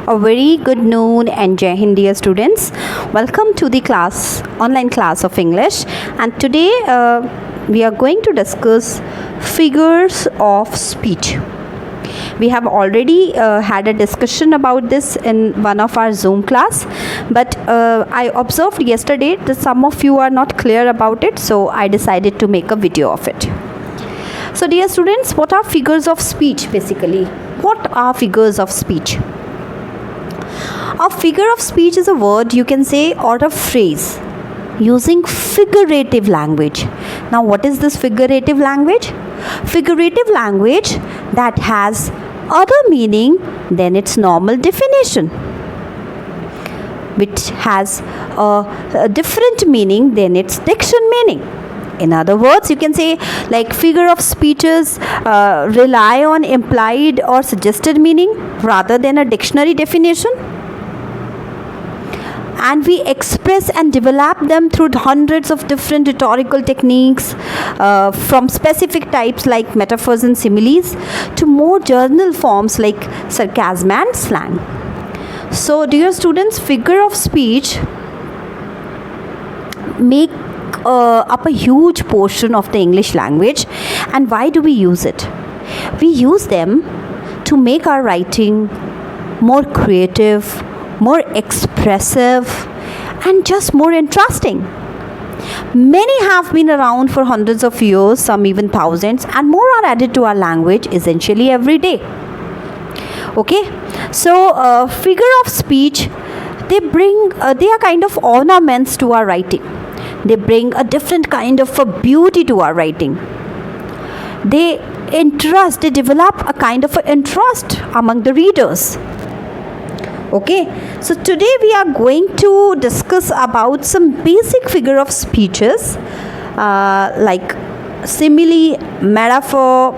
A very good noon and Jai Hind, dear students. Welcome to the online class of English. And today we are going to discuss figures of speech. We have already had a discussion about this in one of our Zoom class, but I observed yesterday that some of you are not clear about it, so I decided to make a video of it. So dear students, what are figures of speech basically? What are figures of speech? A figure of speech is a word, you can say, or a phrase using figurative language. Now what is this figurative language? Figurative language that has other meaning than its normal definition, which has a different meaning than its diction meaning. In other words, you can say like figure of speeches rely on implied or suggested meaning rather than a dictionary definition. And we express and develop them through hundreds of different rhetorical techniques, from specific types like metaphors and similes to more general forms like sarcasm and slang. So dear students, figure of speech make up a huge portion of the English language. And why do we use it? We use them to make our writing more creative, more expressive, and just more interesting. Many have been around for hundreds of years, some even thousands, and more are added to our language essentially every day. Okay, so figure of speech, they are kind of ornaments to our writing. They bring a different kind of a beauty to our writing. They develop a kind of an interest among the readers. Okay, so today we are going to discuss about some basic figure of speeches like simile, metaphor,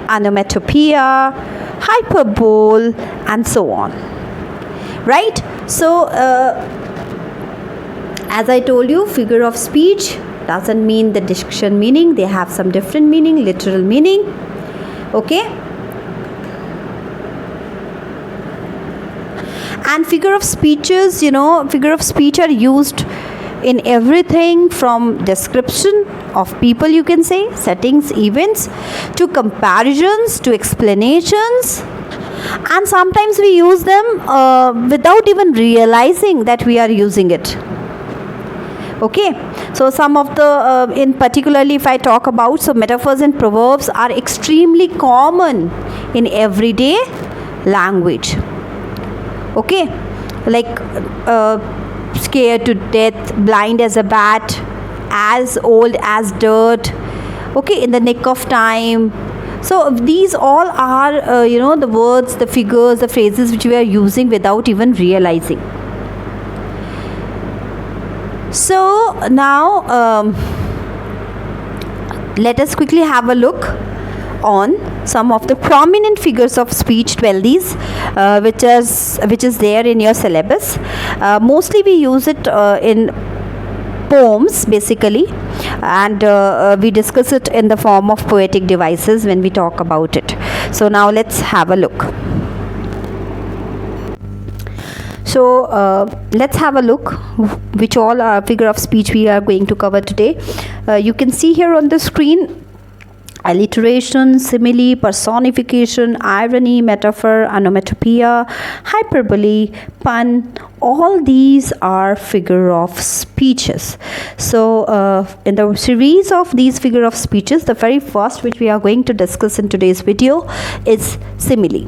onomatopoeia, hyperbole, and so on. Right? So as I told you, figure of speech doesn't mean the diction meaning. They have some different meaning, literal meaning. Okay? And figure of speeches, figure of speech are used in everything from description of people, you can say, settings, events, to comparisons, to explanations. And sometimes we use them without even realizing that we are using it. Okay, so some of the, in particularly if I talk about, so metaphors and proverbs are extremely common in everyday language. Okay, like scared to death, blind as a bat, as old as dirt, okay, in the nick of time. So these all are, the words, the figures, the phrases which we are using without even realizing. So now let us quickly have a look on some of the prominent figures of speech, 12 which is there in your syllabus. Mostly we use it in poems basically, and we discuss it in the form of poetic devices when we talk about it. So now let's have a look. So let's have a look which all are figure of speech we are going to cover today. You can see here on the screen alliteration, simile, personification, irony, metaphor, onomatopoeia, hyperbole, pun. All these are figure of speeches. So in the series of these figure of speeches, the very first which we are going to discuss in today's video is simile.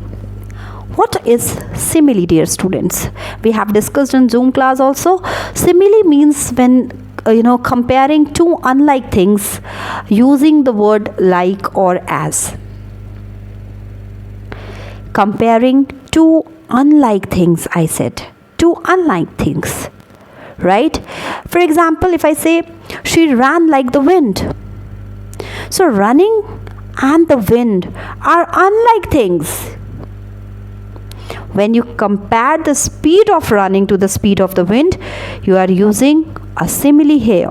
What is simile, dear students? We have discussed in Zoom class also. Simile means when comparing two unlike things using the word like or as. Comparing two unlike things, I said. Two unlike things. Right? For example, if I say, she ran like the wind. So running and the wind are unlike things. When you compare the speed of running to the speed of the wind, you are using a simile here.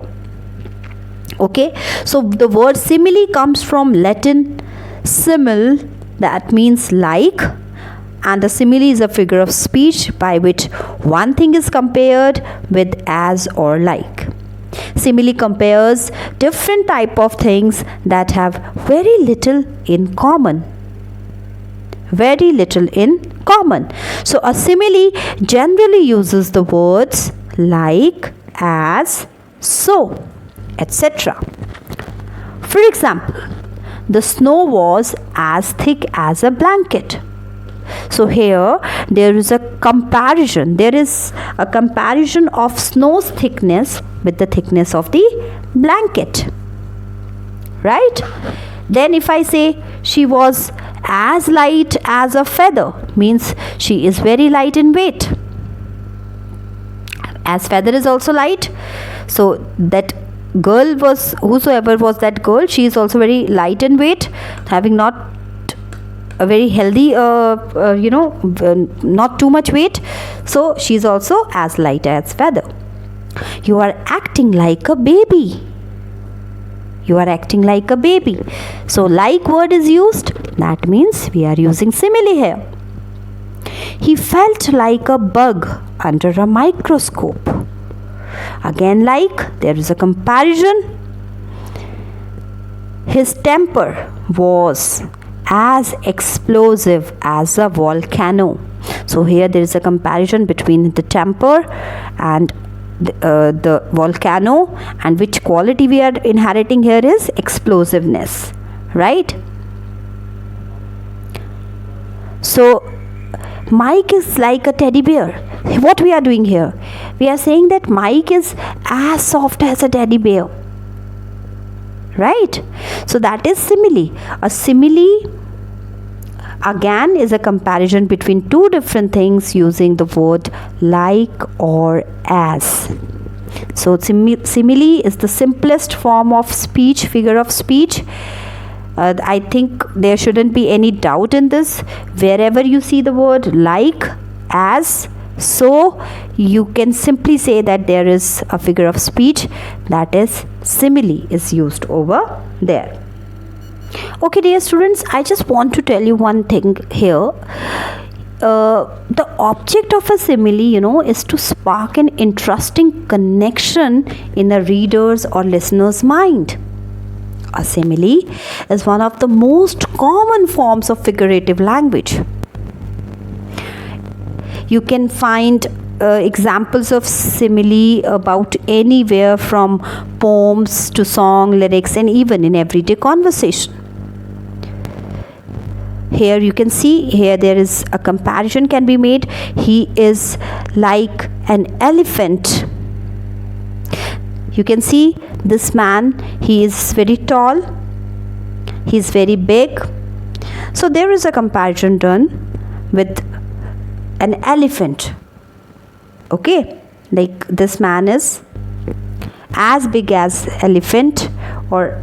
Okay, so the word simile comes from Latin simul, that means like, And a simile is a figure of speech by which one thing is compared with as or like. Simile compares different type of things that have very little in common. Very little in common. So a simile generally uses the words like, as, so, etc. For example, the snow was as thick as a blanket. So here there is a comparison. There is a comparison of snow's thickness with the thickness of the blanket. Right? Then if I say she was as light as a feather, means she is very light in weight. As feather is also light, so that girl was, whosoever was that girl, she is also very light in weight, having not a very healthy not too much weight, so she is also as light as feather. You are acting like a baby. You are acting like a baby. So like word is used, that means we are using simile here. He felt like a bug under a microscope. Again, like, there is a comparison. His temper was as explosive as a volcano. So here there is a comparison between the temper and the volcano, and which quality we are inheriting here is explosiveness, right? So Mike is like a teddy bear. What we are doing here? We are saying that Mike is as soft as a teddy bear, right? So that is simile. A simile again is a comparison between two different things using the word like or as. So simile is the simplest form of speech, figure of speech. I think there shouldn't be any doubt in this. Wherever you see the word like, as, so, you can simply say that there is a figure of speech, that is simile is used over there. Okay, dear students, I just want to tell you one thing here. The object of a simile, is to spark an interesting connection in a reader's or listener's mind. A simile is one of the most common forms of figurative language. You can find examples of simile about anywhere from poems to song lyrics and even in everyday conversation. Here you can see, here there is a comparison can be made. He is like an elephant. You can see this man, he is very tall, he is very big. So there is a comparison done with an elephant. Okay, like this man is as big as elephant, or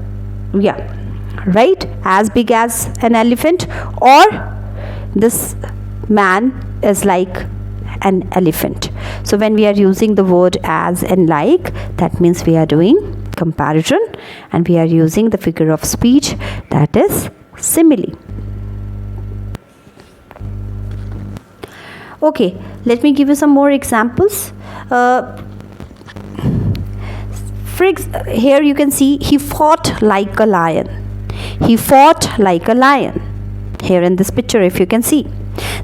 right, as big as an elephant, or this man is like an elephant. So when we are using the word as and like, that means we are doing comparison and we are using the figure of speech, that is simile. Okay, let me give you some more examples. Here you can see he fought like a lion. He fought like a lion. Here in this picture, if you can see,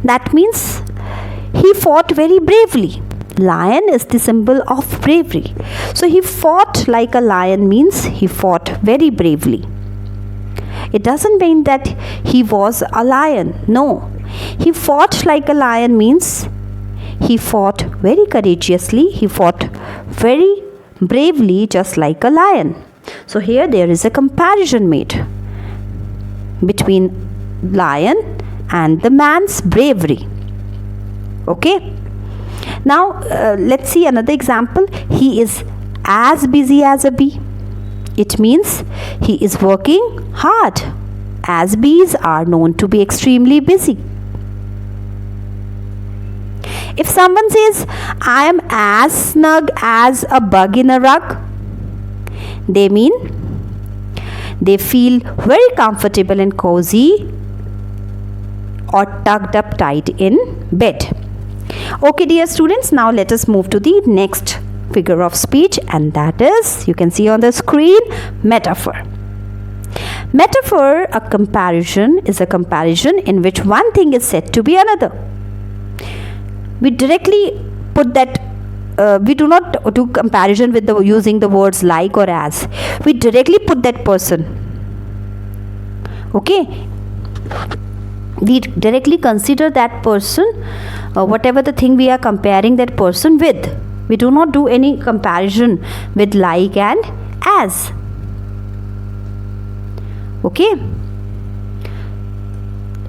that means he fought very bravely. Lion is the symbol of bravery. So he fought like a lion means he fought very bravely. It doesn't mean that he was a lion. No. He fought like a lion means he fought very courageously. He fought very bravely, just like a lion. So here there is a comparison made between lion and the man's bravery. Okay. Now let's see another example. He is as busy as a bee. It means he is working hard, as bees are known to be extremely busy. If someone says, I am as snug as a bug in a rug, they mean they feel very comfortable and cozy or tucked up tight in bed. Okay, dear students, now let us move to the next figure of speech, and that is, you can see on the screen, metaphor. Metaphor, a comparison, is a comparison in which one thing is said to be another. We directly put that, we do not do comparison with using the words like or as. We directly put that person. Okay? We directly consider that person, whatever the thing we are comparing that person with. We do not do any comparison with like and as. Okay?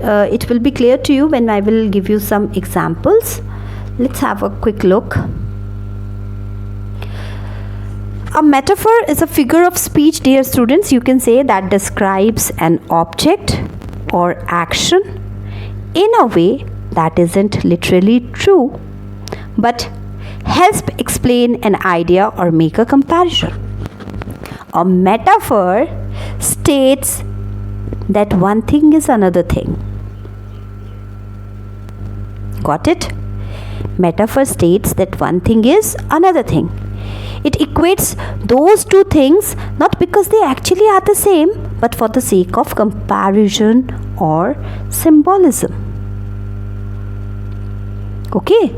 It will be clear to you when I will give you some examples. Let's have a quick look. A metaphor is a figure of speech, dear students, you can say, that describes an object or action in a way that isn't literally true, but helps explain an idea or make a comparison. A metaphor states that one thing is another thing. Got it? Metaphor states that one thing is another thing. It equates those two things not because they actually are the same, but for the sake of comparison or symbolism. Okay?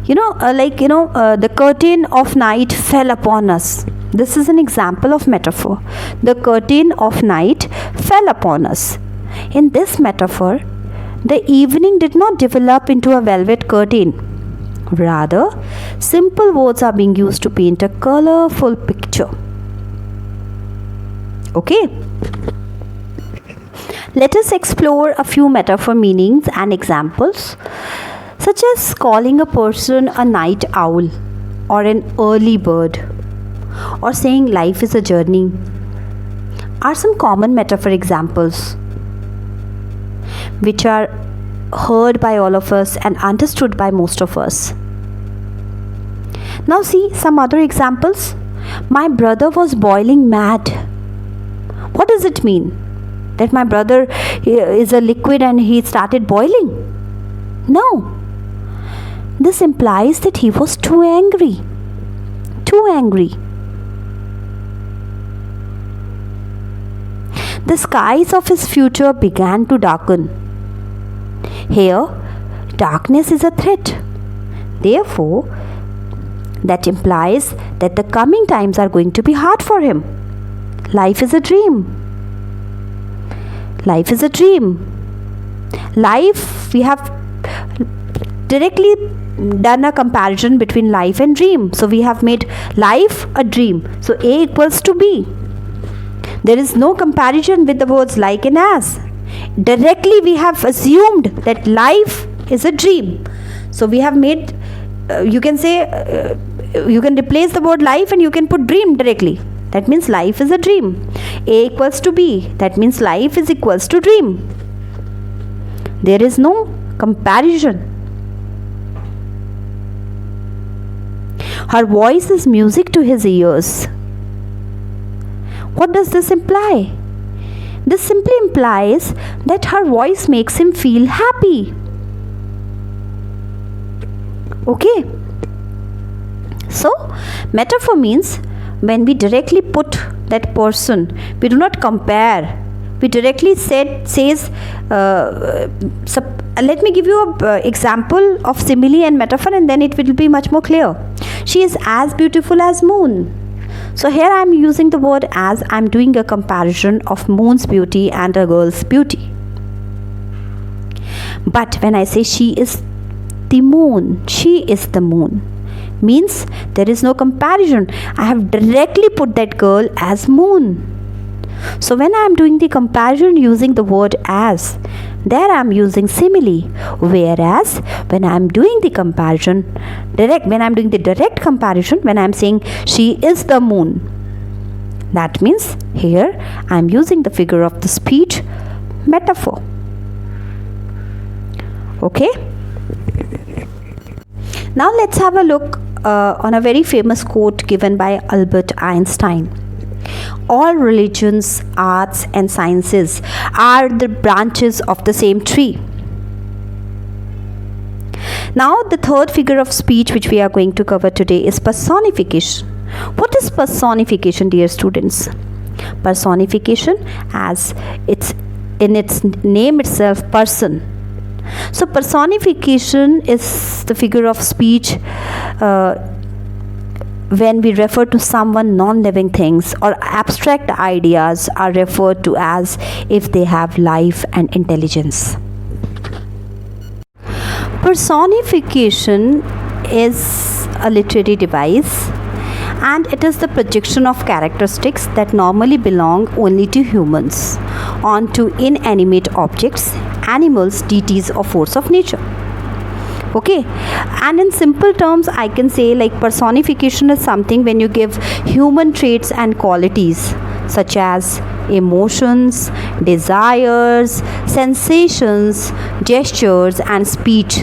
The curtain of night fell upon us. This is an example of metaphor. The curtain of night fell upon us. In this metaphor, the evening did not develop into a velvet curtain. Rather, simple words are being used to paint a colorful picture. Okay? Let us explore a few metaphor meanings and examples, such as calling a person a night owl or an early bird, or saying life is a journey, are some common metaphor examples which are heard by all of us and understood by most of us. Now see some other examples. My brother was boiling mad. What does it mean? That my brother is a liquid and he started boiling? No. This implies that he was too angry. Too angry. The skies of his future began to darken. Here, darkness is a threat. Therefore, that implies that the coming times are going to be hard for him. Life is a dream. Life is a dream. Life, we have directly done a comparison between life and dream. So we have made life a dream. So A equals to B. There is no comparison with the words like and as. Directly we have assumed that life is a dream. So we have made, you can say, you can replace the word life and you can put dream directly. That means life is a dream. A equals to B. That means life is equals to dream. There is no comparison. Her voice is music to his ears. What does this imply? This simply implies that her voice makes him feel happy. Okay? So, metaphor means when we directly put that person, we do not compare. We directly says, let me give you an example of simile and metaphor, and then it will be much more clear. She is as beautiful as moon. So here I am using the word as. I am doing a comparison of moon's beauty and a girl's beauty. But when I say she is the moon, she is the moon, means there is no comparison. I have directly put that girl as moon. So when I am doing the comparison using the word as, there I am using simile. Whereas when I am doing the comparison when I am doing the direct comparison, when I am saying she is the moon, that means here I am using the figure of the speech metaphor. Okay? Now let's have a look on a very famous quote given by Albert Einstein. all religions, arts, and sciences are the branches of the same tree. Now, the third figure of speech which we are going to cover today is personification. What is personification, dear students? Personification, as it's in its name itself, person. So personification is the figure of speech when we refer to someone non-living things, or abstract ideas are referred to as if they have life and intelligence. Personification is a literary device, and it is the projection of characteristics that normally belong only to humans onto inanimate objects, animals, deities, or force of nature. Okay, and in simple terms I can say, like, personification is something when you give human traits and qualities such as emotions, desires, sensations, gestures, and speech,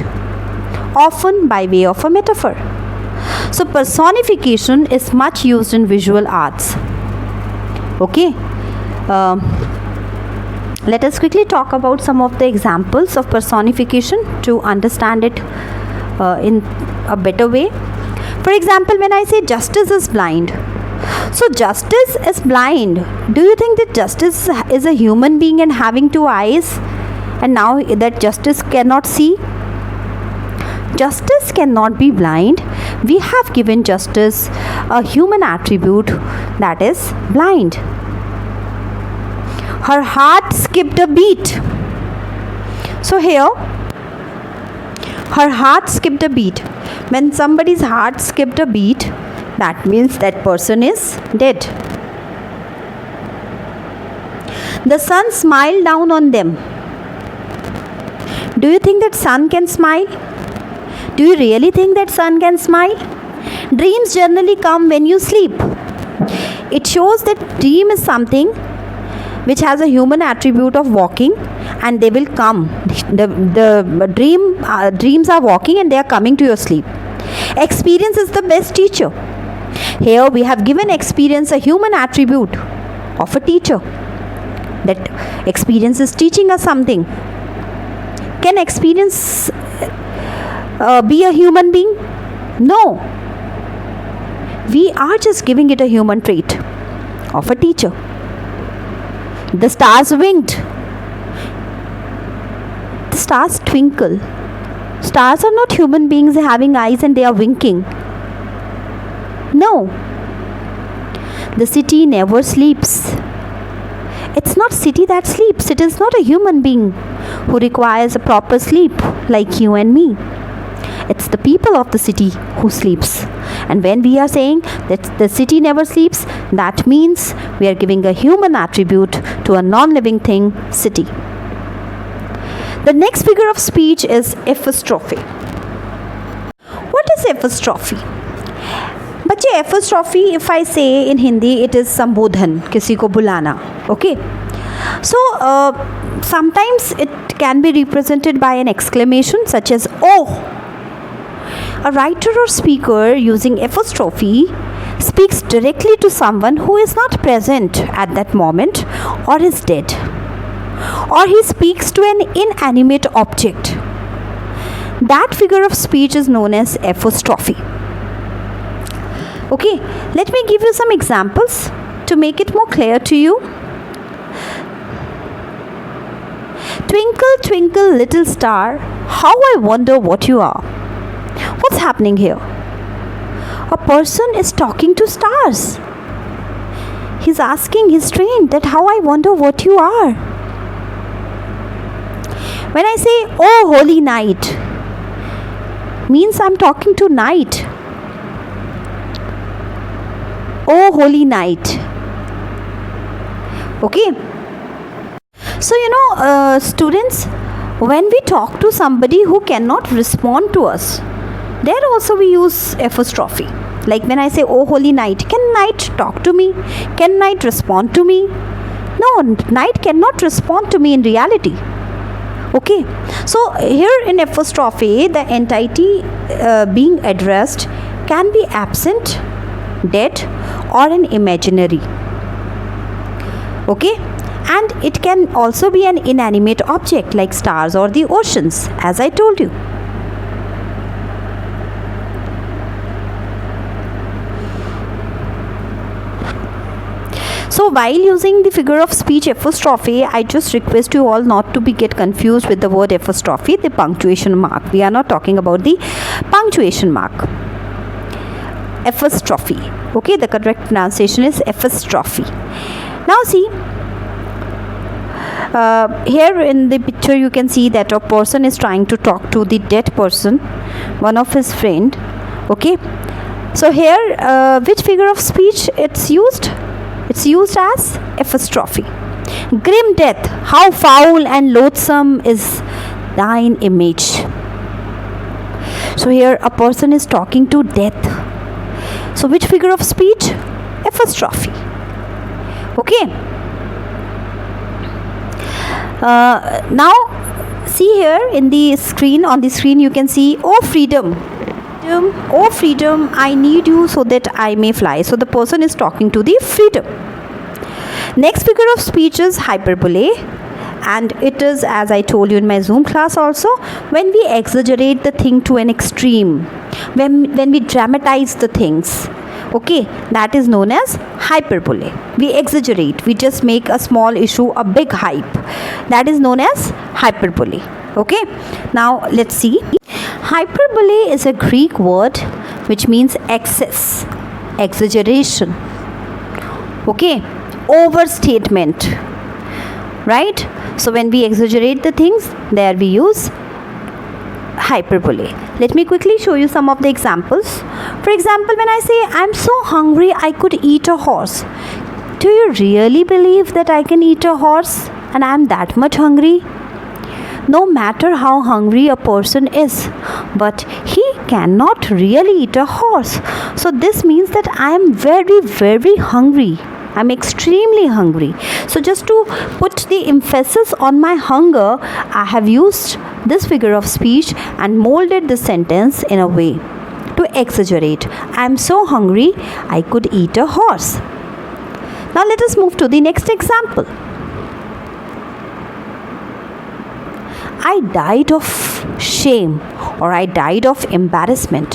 often by way of a metaphor. So personification is much used in visual arts. Okay, let us quickly talk about some of the examples of personification to understand it in a better way. For example, when I say justice is blind, so justice is blind. Do you think that justice is a human being and having two eyes, and now that justice cannot see? Justice cannot be blind. We have given justice a human attribute, that is blind. Her heart skipped a beat. So here, her heart skipped a beat. When somebody's heart skipped a beat, that means that person is dead. The sun smiled down on them. Do you think that sun can smile? Do you really think that sun can smile? Dreams generally come when you sleep. It shows that dream is something which has a human attribute of walking, and they will come. The dreams are walking and they are coming to your sleep. Experience is the best teacher. Here we have given experience a human attribute of a teacher. That experience is teaching us something. Can experience be a human being? No. We are just giving it a human trait of a teacher. The stars winked. The stars twinkle. Stars are not human beings having eyes and they are winking. No. The city never sleeps. It's not city that sleeps. It is not a human being who requires a proper sleep like you and me. It's the people of the city who sleeps. And when we are saying that the city never sleeps, that means we are giving a human attribute to a non-living thing, city. The next figure of speech is apostrophe. What is apostrophe? बच्चे, apostrophe, if I say in Hindi, it is संबोधन, किसी को बुलाना. Okay. So sometimes it can be represented by an exclamation such as "oh." A writer or speaker using apostrophe speaks directly to someone who is not present at that moment or is dead, or he speaks to an inanimate object. That figure of speech is known as apostrophe. Okay, let me give you some examples to make it more clear to you. Twinkle, twinkle, little star, how I wonder what you are. What's happening here? A person is talking to stars. He's asking his train that how I wonder what you are. When I say, oh holy night, means I'm talking to night. Oh holy night. Okay. So students, when we talk to somebody who cannot respond to us, there also we use apostrophe. Like when I say, oh holy night, can night talk to me? Can night respond to me? No, night cannot respond to me in reality. Okay, so here in apostrophe, the entity being addressed can be absent, dead, or an imaginary. Okay, and it can also be an inanimate object like stars or the oceans, as I told you. So while using the figure of speech apostrophe, I just request you all not to get confused with the word apostrophe, the punctuation mark. We are not talking about the punctuation mark. Apostrophe. Okay, the correct pronunciation is apostrophe. Now see, here in the picture you can see that a person is trying to talk to the dead person, one of his friend. Okay, so here which figure of speech it's used? It's used as apostrophe. Grim death, how foul and loathsome is thine image. So here a person is talking to death. So which figure of speech? Apostrophe. Okay. Now see here in the screen, on the screen you can see, oh freedom. Oh freedom, I need you so that I may fly. So the person is talking to the freedom. Next figure of speech is hyperbole, and it is, as I told you in my Zoom class also, when we exaggerate the thing to an extreme, when we dramatize the things. Okay, that is known as hyperbole. We exaggerate, we just make a small issue a big hype. That is known as hyperbole. Okay, now let's see. Hyperbole is a Greek word which means excess, exaggeration, okay, overstatement, right? So when we exaggerate the things, there we use hyperbole. Let me quickly show you some of the examples. For example, when I say I'm so hungry I could eat a horse, do you really believe that I can eat a horse and I'm that much hungry? No matter how hungry a person is, but he cannot really eat a horse. So this means that I am very, very hungry. I'm extremely hungry. So just to put the emphasis on my hunger, I have used this figure of speech and molded the sentence in a way to exaggerate. I'm so hungry, I could eat a horse. Now let us move to the next example. I died of shame, or I died of embarrassment.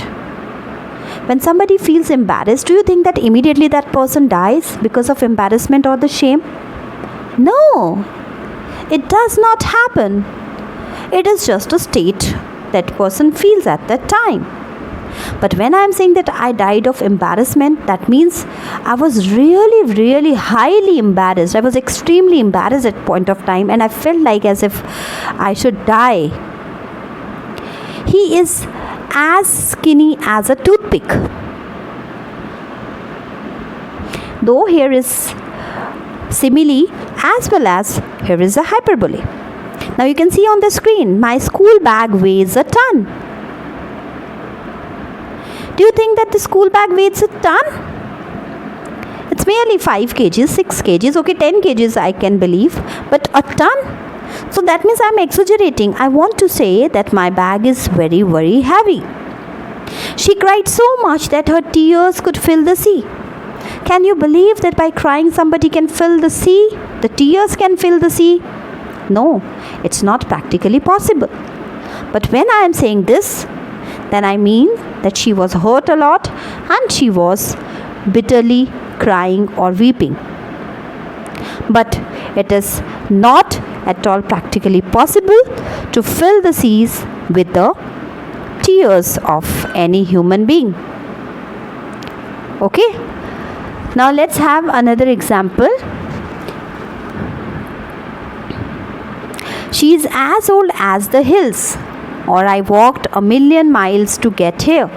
When somebody feels embarrassed, do you think that immediately that person dies because of embarrassment or the shame? No, it does not happen. It is just a state that person feels at that time. But when I am saying that I died of embarrassment, that means I was really, really highly embarrassed. I was extremely embarrassed at point of time, and I felt like as if I should die. He is as skinny as a toothpick. Though here is simile as well as here is a hyperbole. Now you can see on the screen, my school bag weighs a ton. Do you think that the school bag weighs a ton? It's merely 5 kgs, 6 kgs, okay, 10 kgs I can believe, but a ton? So that means I'm exaggerating. I want to say that my bag is very, very heavy. She cried so much that her tears could fill the sea. Can you believe that by crying somebody can fill the sea? The tears can fill the sea? No, it's not practically possible. But when I am saying this, then I mean that she was hurt a lot and she was bitterly crying or weeping. But it is not at all practically possible to fill the seas with the tears of any human being. Okay? Now let's have another example. She is as old as the hills, or I walked 1,000,000 miles to get here.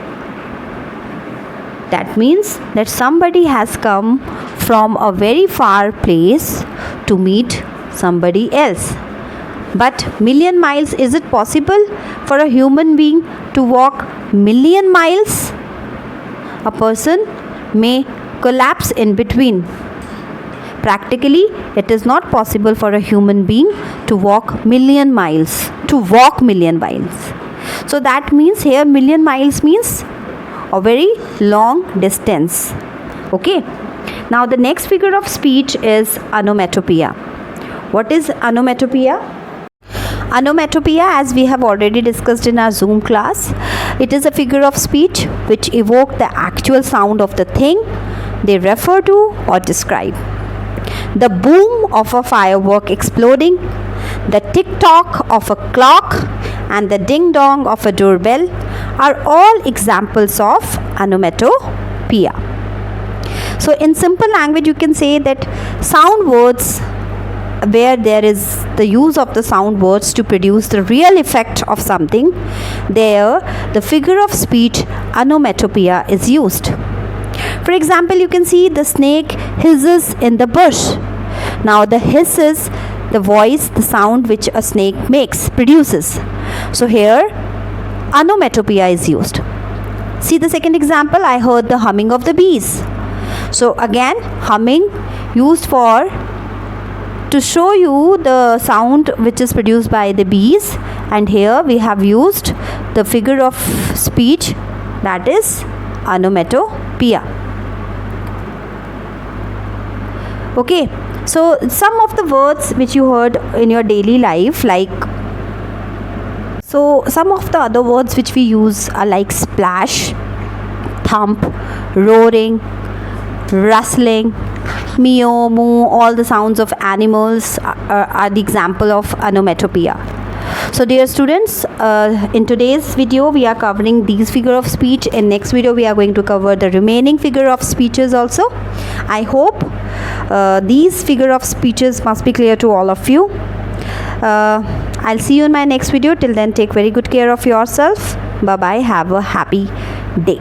That means that somebody has come from a very far place to meet somebody else. But 1,000,000 miles, is it possible for a human being to walk 1,000,000 miles? A person may collapse in between. Practically, it is not possible for a human being to walk 1,000,000 miles. So that means here 1,000,000 miles means a very long distance. Okay. Now the next figure of speech is onomatopoeia. What is onomatopoeia? Onomatopoeia, as we have already discussed in our Zoom class, it is a figure of speech which evoke the actual sound of the thing they refer to or describe. The boom of a firework exploding, the tick-tock of a clock, and the ding-dong of a doorbell are all examples of onomatopoeia. So in simple language, you can say that sound words, where there is the use of the sound words to produce the real effect of something, there the figure of speech onomatopoeia is used. For example, you can see the snake hisses in the bush. Now the hiss is the voice, the sound which a snake produces. So here onomatopoeia is used. See the second example, I heard the humming of the bees. So again, humming used to show you the sound which is produced by the bees, and here we have used the figure of speech, that is onomatopoeia. Okay, so some of the words which you heard in your daily life, some of the other words which we use are like splash, thump, roaring, rustling, meow, moo. All the sounds of animals are the example of onomatopoeia. So dear students, in today's video we are covering these figure of speech. In next video we are going to cover the remaining figure of speeches also. I hope these figure of speeches must be clear to all of you. I'll see you in my next video. Till then, take very good care of yourself. Bye bye. Have a happy day.